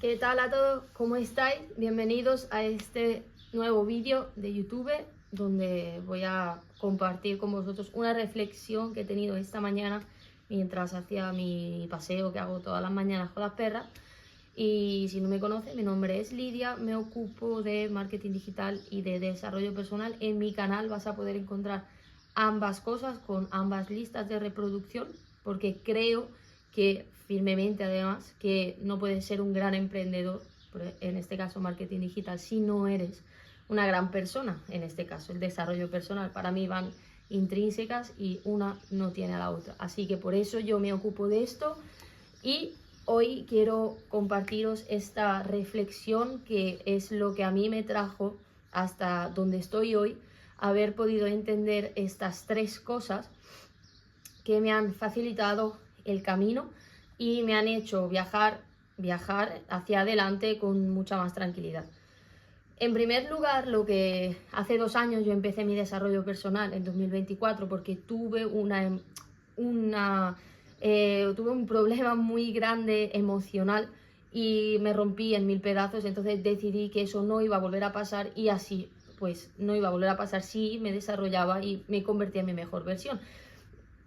¿Qué tal a todos? ¿Cómo estáis? Bienvenidos a este nuevo vídeo de YouTube donde voy a compartir con vosotros una reflexión que he tenido esta mañana mientras hacía mi paseo que hago todas las mañanas con las perras. Y si no me conoces, mi nombre es Lidia, me ocupo de marketing digital y de desarrollo personal. En mi canal vas a poder encontrar ambas cosas con ambas listas de reproducción, porque creo que firmemente además que no puedes ser un gran emprendedor, en este caso marketing digital, si no eres una gran persona. En este caso el desarrollo personal, para mí van intrínsecas y una no tiene a la otra, así que por eso yo me ocupo de esto. Y hoy quiero compartiros esta reflexión que es lo que a mí me trajo hasta donde estoy hoy, haber podido entender estas tres cosas que me han facilitado el camino y me han hecho viajar hacia adelante con mucha más tranquilidad. En primer lugar, lo que hace 2 años yo empecé mi desarrollo personal en 2024 porque tuve tuve un problema muy grande emocional y me rompí en 1000 pedazos. Entonces decidí que eso no iba a volver a pasar y así pues no iba a volver a pasar si me desarrollaba y me convertía en mi mejor versión.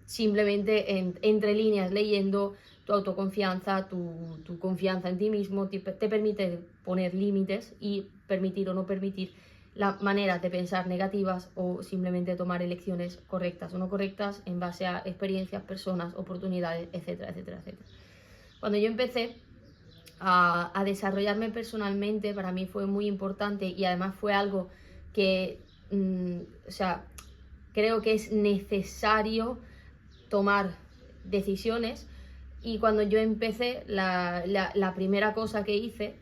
Simplemente entre líneas leyendo, tu autoconfianza, tu confianza en ti mismo te permite poner límites y permitir o no permitir las maneras de pensar negativas o simplemente tomar elecciones correctas o no correctas en base a experiencias, personas, oportunidades, etcétera, etcétera, etcétera. Cuando yo empecé a desarrollarme personalmente, para mí fue muy importante y además fue algo que, creo que es necesario tomar decisiones. Y cuando yo empecé, la primera cosa que hice,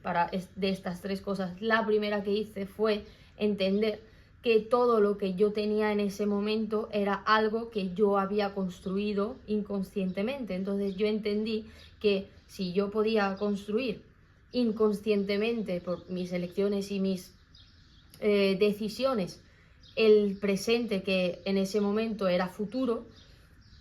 de estas tres cosas, la primera que hice fue entender que todo lo que yo tenía en ese momento era algo que yo había construido inconscientemente. Entonces yo entendí que si yo podía construir inconscientemente por mis elecciones y mis decisiones el presente que en ese momento era futuro,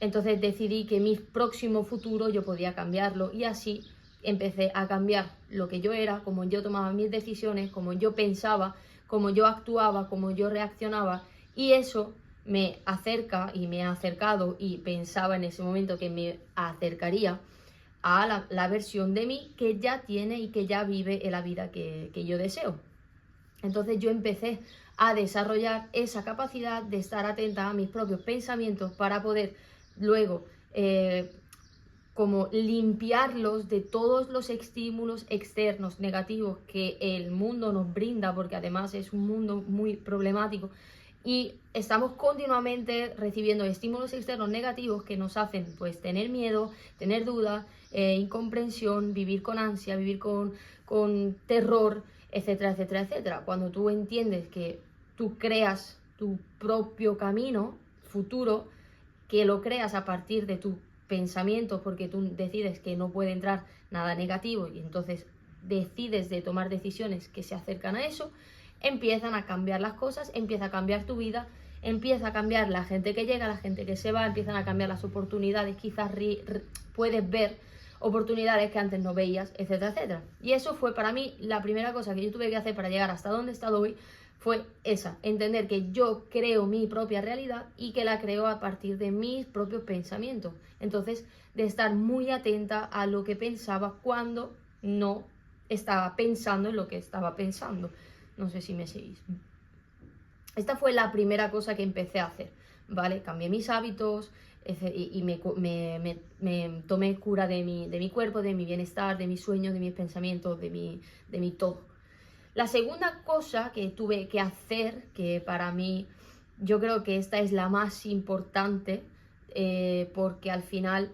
entonces decidí que mi próximo futuro yo podía cambiarlo y así empecé a cambiar lo que yo era, cómo yo tomaba mis decisiones, cómo yo pensaba, cómo yo actuaba, cómo yo reaccionaba, y eso me acerca y me ha acercado y pensaba en ese momento que me acercaría a la versión de mí que ya tiene y que ya vive en la vida que yo deseo. Entonces yo empecé a desarrollar esa capacidad de estar atenta a mis propios pensamientos para poder luego como limpiarlos de todos los estímulos externos negativos que el mundo nos brinda, porque además es un mundo muy problemático y estamos continuamente recibiendo estímulos externos negativos que nos hacen pues tener miedo, tener dudas, incomprensión, vivir con ansia, vivir con terror, etcétera, etcétera, etcétera. Cuando tú entiendes que tú creas tu propio camino futuro, que lo creas a partir de tu pensamiento, porque tú decides que no puede entrar nada negativo y entonces decides de tomar decisiones que se acercan a eso, empiezan a cambiar las cosas, empieza a cambiar tu vida, empieza a cambiar la gente que llega, la gente que se va, empiezan a cambiar las oportunidades, quizás puedes ver oportunidades que antes no veías, etcétera, etcétera. Y eso fue para mí la primera cosa que yo tuve que hacer para llegar hasta donde he estado hoy, fue esa, entender que yo creo mi propia realidad y que la creo a partir de mis propios pensamientos. Entonces, de estar muy atenta a lo que pensaba cuando no estaba pensando en lo que estaba pensando. No sé si me seguís. Esta fue la primera cosa que empecé a hacer, ¿vale? Cambié mis hábitos y me tomé cura de mi cuerpo, de mi bienestar, de mis sueños, de mis pensamientos, de mi todo. La segunda cosa que tuve que hacer, que para mí yo creo que esta es la más importante, porque al final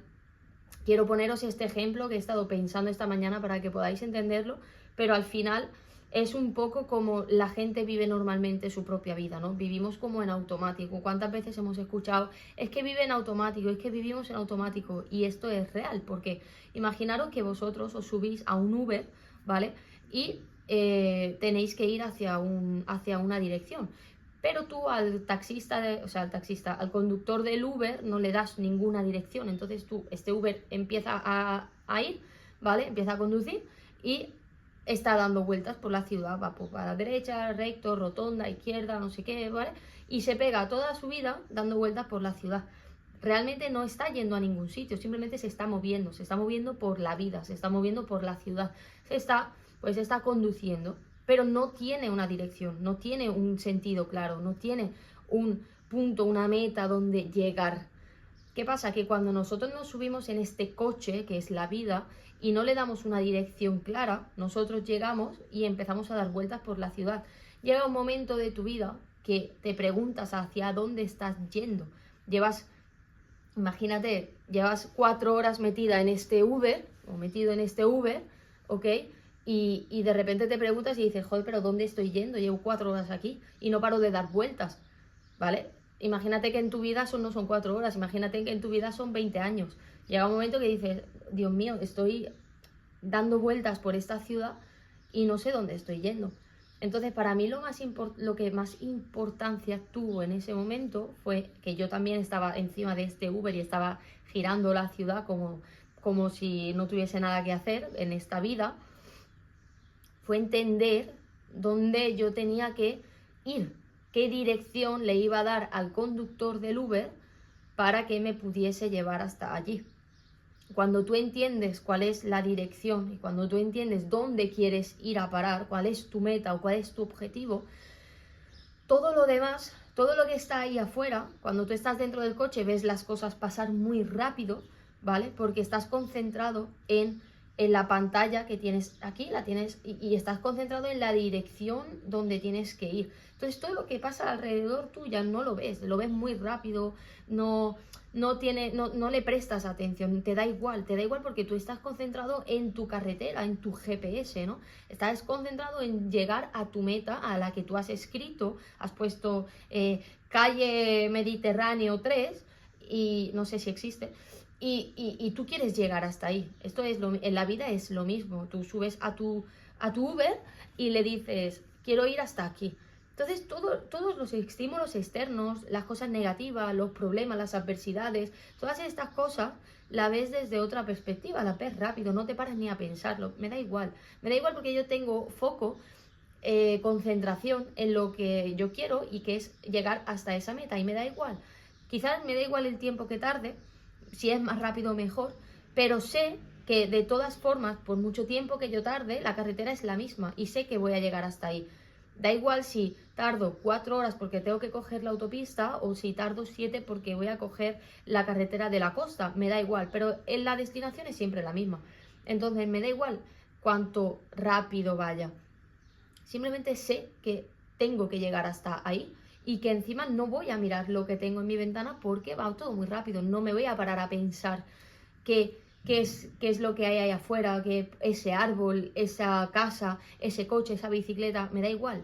quiero poneros este ejemplo que he estado pensando esta mañana para que podáis entenderlo, pero al final es un poco como la gente vive normalmente su propia vida, ¿no? Vivimos como en automático. ¿Cuántas veces hemos escuchado? Es que vive en automático, es que vivimos en automático. Y esto es real, porque imaginaros que vosotros os subís a un Uber, ¿vale? Y tenéis que ir hacia una dirección. Pero tú al al conductor del Uber no le das ninguna dirección. Entonces este Uber empieza a ir, ¿vale? Empieza a conducir y está dando vueltas por la ciudad, va para la derecha, recto, rotonda, izquierda, no sé qué, ¿vale? Y se pega toda su vida dando vueltas por la ciudad. Realmente no está yendo a ningún sitio, simplemente se está moviendo por la vida, se está moviendo por la ciudad, se está conduciendo, pero no tiene una dirección, no tiene un sentido claro, no tiene un punto, una meta donde llegar. ¿Qué pasa? Que cuando nosotros nos subimos en este coche, que es la vida, y no le damos una dirección clara, nosotros llegamos y empezamos a dar vueltas por la ciudad. Llega un momento de tu vida que te preguntas hacia dónde estás yendo. Imagínate, llevas 4 horas metida en este Uber, o metido en este Uber, ¿ok? Y de repente te preguntas y dices, joder, pero ¿dónde estoy yendo? Llevo 4 horas aquí y no paro de dar vueltas, ¿vale? Imagínate que en tu vida no son 4 horas, imagínate que en tu vida son 20 años. Llega un momento que dices, Dios mío, estoy dando vueltas por esta ciudad y no sé dónde estoy yendo. Entonces, para mí lo que más importancia tuvo en ese momento fue que yo también estaba encima de este Uber y estaba girando la ciudad como si no tuviese nada que hacer en esta vida. Fue entender dónde yo tenía que ir, qué dirección le iba a dar al conductor del Uber para que me pudiese llevar hasta allí. Cuando tú entiendes cuál es la dirección y cuando tú entiendes dónde quieres ir a parar, cuál es tu meta o cuál es tu objetivo, todo lo demás, todo lo que está ahí afuera, cuando tú estás dentro del coche ves las cosas pasar muy rápido, ¿vale? Porque estás concentrado en la pantalla que tienes aquí, la tienes y estás concentrado en la dirección donde tienes que ir. Entonces todo lo que pasa alrededor tuya no lo ves muy rápido, no le prestas atención, te da igual porque tú estás concentrado en tu carretera, en tu GPS, ¿no? Estás concentrado en llegar a tu meta, a la que tú has escrito, has puesto calle Mediterráneo 3 y no sé si existe. Y tú quieres llegar hasta ahí. En la vida es lo mismo. Tú subes a tu Uber y le dices, quiero ir hasta aquí. Entonces, todos los estímulos externos, las cosas negativas, los problemas, las adversidades, todas estas cosas las ves desde otra perspectiva, las ves rápido, no te paras ni a pensarlo. Me da igual porque yo tengo foco, concentración en lo que yo quiero y que es llegar hasta esa meta y me da igual. Quizás me da igual el tiempo que tarde, si es más rápido mejor, pero sé que de todas formas, por mucho tiempo que yo tarde, la carretera es la misma y sé que voy a llegar hasta ahí. Da igual si tardo 4 horas porque tengo que coger la autopista o si tardo 7 porque voy a coger la carretera de la costa, me da igual, pero la destinación es siempre la misma. Entonces me da igual cuánto rápido vaya. Simplemente sé que tengo que llegar hasta ahí y que encima no voy a mirar lo que tengo en mi ventana porque va todo muy rápido. No me voy a parar a pensar qué es lo que hay ahí afuera, que ese árbol, esa casa, ese coche, esa bicicleta, me da igual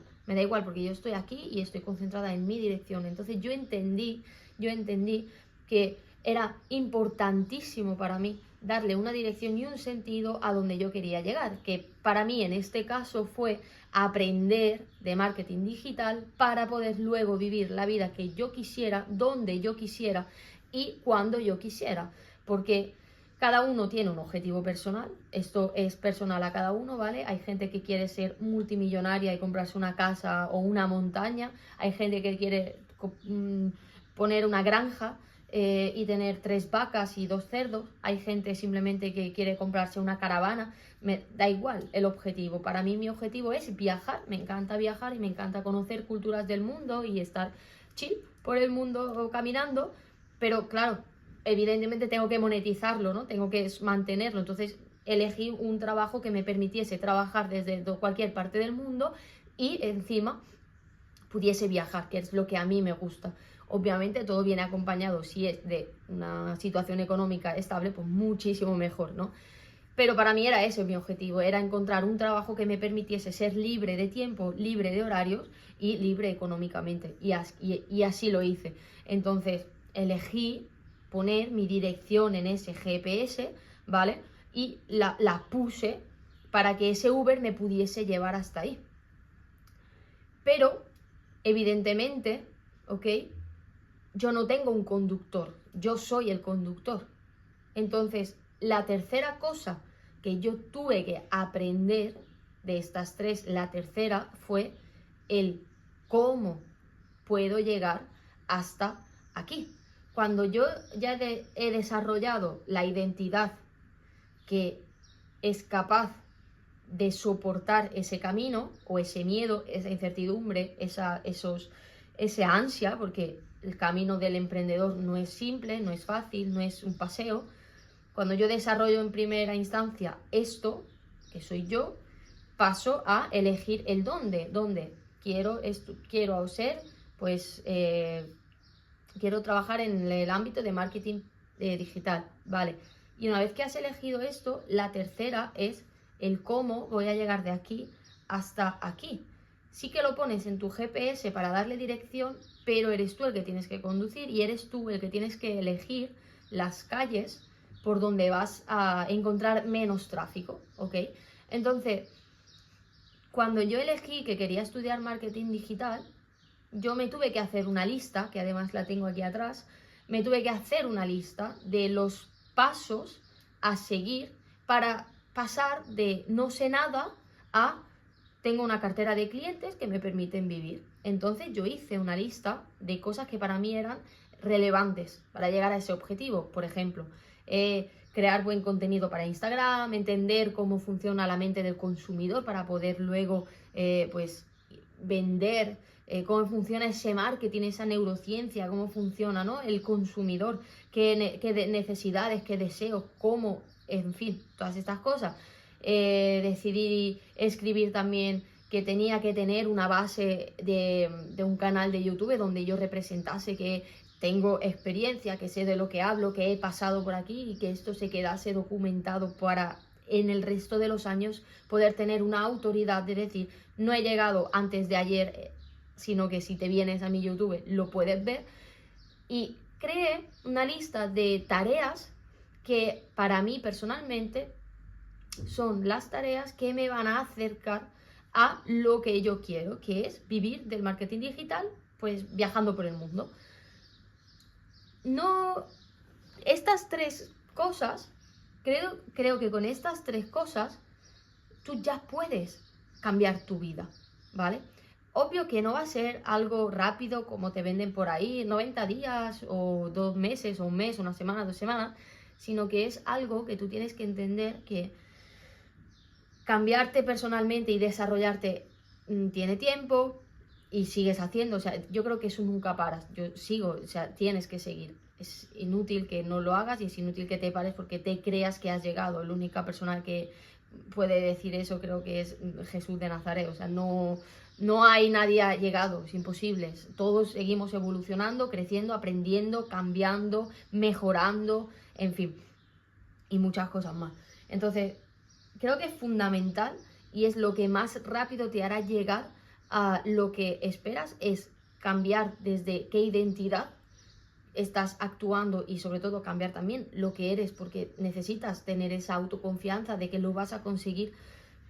porque yo estoy aquí y estoy concentrada en mi dirección. Entonces yo entendí que era importantísimo para mí darle una dirección y un sentido a donde yo quería llegar, que para mí en este caso fue aprender de marketing digital para poder luego vivir la vida que yo quisiera, donde yo quisiera y cuando yo quisiera, porque cada uno tiene un objetivo personal, esto es personal a cada uno, ¿vale? Hay gente que quiere ser multimillonaria y comprarse una casa o una montaña, hay gente que quiere poner una granja y tener 3 vacas y 2 cerdos, hay gente simplemente que quiere comprarse una caravana, me da igual el objetivo. Para mí mi objetivo es viajar, me encanta viajar y me encanta conocer culturas del mundo y estar chill por el mundo caminando, pero claro, evidentemente tengo que monetizarlo, ¿no? Tengo que mantenerlo. Entonces elegí un trabajo que me permitiese trabajar desde cualquier parte del mundo y encima pudiese viajar, que es lo que a mí me gusta. Obviamente todo viene acompañado, si es de una situación económica estable, pues muchísimo mejor, ¿no? Pero para mí era ese mi objetivo, era encontrar un trabajo que me permitiese ser libre de tiempo, libre de horarios y libre económicamente. Y así lo hice. Entonces elegí poner mi dirección en ese GPS, ¿vale? Y la puse para que ese Uber me pudiese llevar hasta ahí. Pero, evidentemente, ¿ok? Yo no tengo un conductor, yo soy el conductor. Entonces, la tercera cosa que yo tuve que aprender de estas tres, la tercera fue el cómo puedo llegar hasta aquí. Cuando yo ya he desarrollado la identidad que es capaz de soportar ese camino o ese miedo, esa incertidumbre, esa ansia, porque el camino del emprendedor no es simple, no es fácil, no es un paseo. Cuando yo desarrollo en primera instancia esto, que soy yo, paso a elegir el dónde quiero ser, pues quiero trabajar en el ámbito de marketing digital, ¿vale? Y una vez que has elegido esto, la tercera es el cómo voy a llegar de aquí hasta aquí. Sí que lo pones en tu GPS para darle dirección, pero eres tú el que tienes que conducir y eres tú el que tienes que elegir las calles por donde vas a encontrar menos tráfico, ¿ok? Entonces, cuando yo elegí que quería estudiar marketing digital, yo me tuve que hacer una lista, que además la tengo aquí atrás, me tuve que hacer una lista de los pasos a seguir para pasar de no sé nada a tengo una cartera de clientes que me permiten vivir. Entonces yo hice una lista de cosas que para mí eran relevantes para llegar a ese objetivo. Por ejemplo, crear buen contenido para Instagram, entender cómo funciona la mente del consumidor para poder luego pues vender, cómo funciona ese marketing, esa neurociencia, cómo funciona, ¿no?, el consumidor, qué necesidades, qué deseos, cómo, en fin, todas estas cosas. Decidí escribir también que tenía que tener una base de un canal de YouTube donde yo representase que tengo experiencia, que sé de lo que hablo, que he pasado por aquí y que esto se quedase documentado para en el resto de los años poder tener una autoridad de decir, no he llegado antes de ayer, sino que si te vienes a mi YouTube lo puedes ver. Y creé una lista de tareas que para mí personalmente son las tareas que me van a acercar a lo que yo quiero, que es vivir del marketing digital, pues viajando por el mundo. No, estas tres cosas, creo que con estas tres cosas tú ya puedes cambiar tu vida, ¿vale? Obvio que no va a ser algo rápido como te venden por ahí, 90 días o 2 meses o un mes, una semana, 2 semanas, sino que es algo que tú tienes que entender que cambiarte personalmente y desarrollarte tiene tiempo y sigues haciendo, o sea, yo creo que eso nunca paras, yo sigo, o sea, tienes que seguir. Es inútil que no lo hagas y es inútil que te pares porque te creas que has llegado. La única persona que puede decir eso creo que es Jesús de Nazaret, o sea, no hay nadie ha llegado, es imposible. Todos seguimos evolucionando, creciendo, aprendiendo, cambiando, mejorando, en fin, y muchas cosas más. Entonces, creo que es fundamental y es lo que más rápido te hará llegar a lo que esperas, es cambiar desde qué identidad estás actuando y sobre todo cambiar también lo que eres, porque necesitas tener esa autoconfianza de que lo vas a conseguir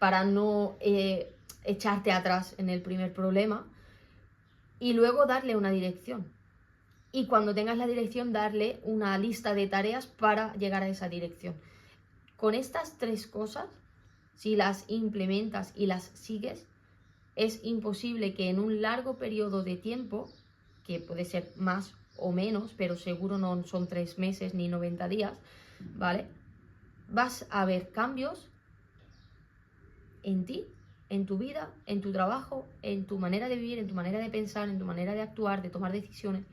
para no echarte atrás en el primer problema y luego darle una dirección. Y cuando tengas la dirección, darle una lista de tareas para llegar a esa dirección. Con estas tres cosas, si las implementas y las sigues, es imposible que en un largo periodo de tiempo, que puede ser más o menos, pero seguro no son 3 meses ni 90 días, ¿vale? Vas a ver cambios en ti, en tu vida, en tu trabajo, en tu manera de vivir, en tu manera de pensar, en tu manera de actuar, de tomar decisiones.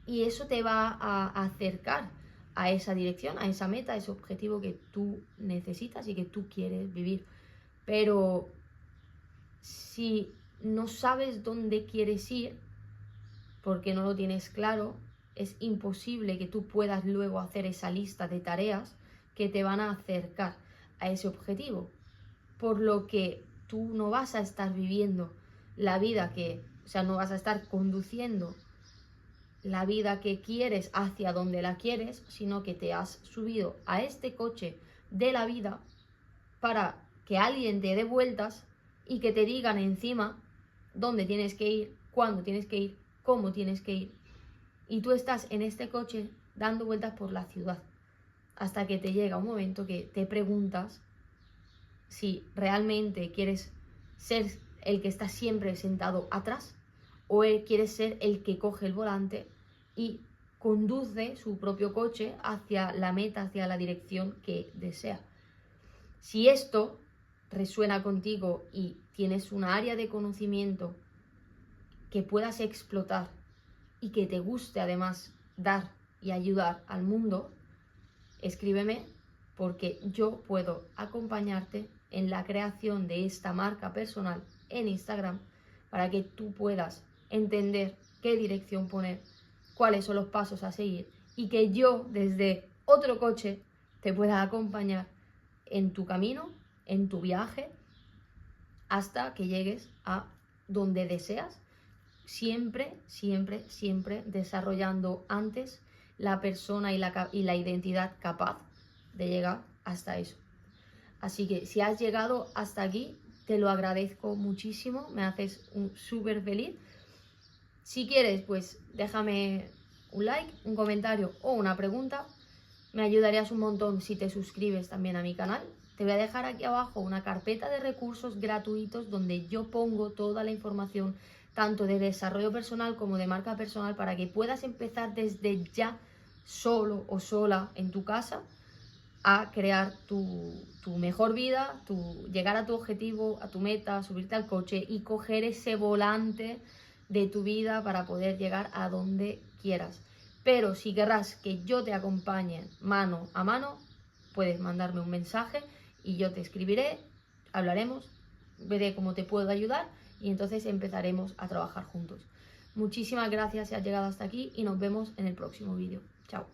Y eso te va a acercar a esa dirección, a esa meta, a ese objetivo que tú necesitas y que tú quieres vivir. Pero si no sabes dónde quieres ir, porque no lo tienes claro, es imposible que tú puedas luego hacer esa lista de tareas que te van a acercar a ese objetivo. Por lo que tú no vas a estar viviendo la vida no vas a estar conduciendo la vida que quieres hacia donde la quieres, sino que te has subido a este coche de la vida para que alguien te dé vueltas y que te digan encima dónde tienes que ir, cuándo tienes que ir, cómo tienes que ir. Y tú estás en este coche dando vueltas por la ciudad hasta que te llega un momento que te preguntas si realmente quieres ser el que está siempre sentado atrás o quieres ser el que coge el volante y conduce su propio coche hacia la meta, hacia la dirección que desea. Si esto resuena contigo y tienes una área de conocimiento que puedas explotar y que te guste además dar y ayudar al mundo, escríbeme, porque yo puedo acompañarte en la creación de esta marca personal en Instagram para que tú puedas entender qué dirección poner, cuáles son los pasos a seguir y que yo desde otro coche te pueda acompañar en tu camino, en tu viaje, hasta que llegues a donde deseas, siempre, siempre, siempre desarrollando antes la persona y la identidad capaz de llegar hasta eso. Así que si has llegado hasta aquí, te lo agradezco muchísimo, me haces súper feliz. Si quieres, pues déjame un like, un comentario o una pregunta. Me ayudarías un montón si te suscribes también a mi canal. Te voy a dejar aquí abajo una carpeta de recursos gratuitos donde yo pongo toda la información, tanto de desarrollo personal como de marca personal, para que puedas empezar desde ya, solo o sola en tu casa, a crear tu mejor vida, llegar a tu objetivo, a tu meta, subirte al coche y coger ese volante de tu vida para poder llegar a donde quieras. Pero si querrás que yo te acompañe mano a mano, puedes mandarme un mensaje y yo te escribiré, hablaremos, veré cómo te puedo ayudar y entonces empezaremos a trabajar juntos. Muchísimas gracias si has llegado hasta aquí y nos vemos en el próximo vídeo. Chao.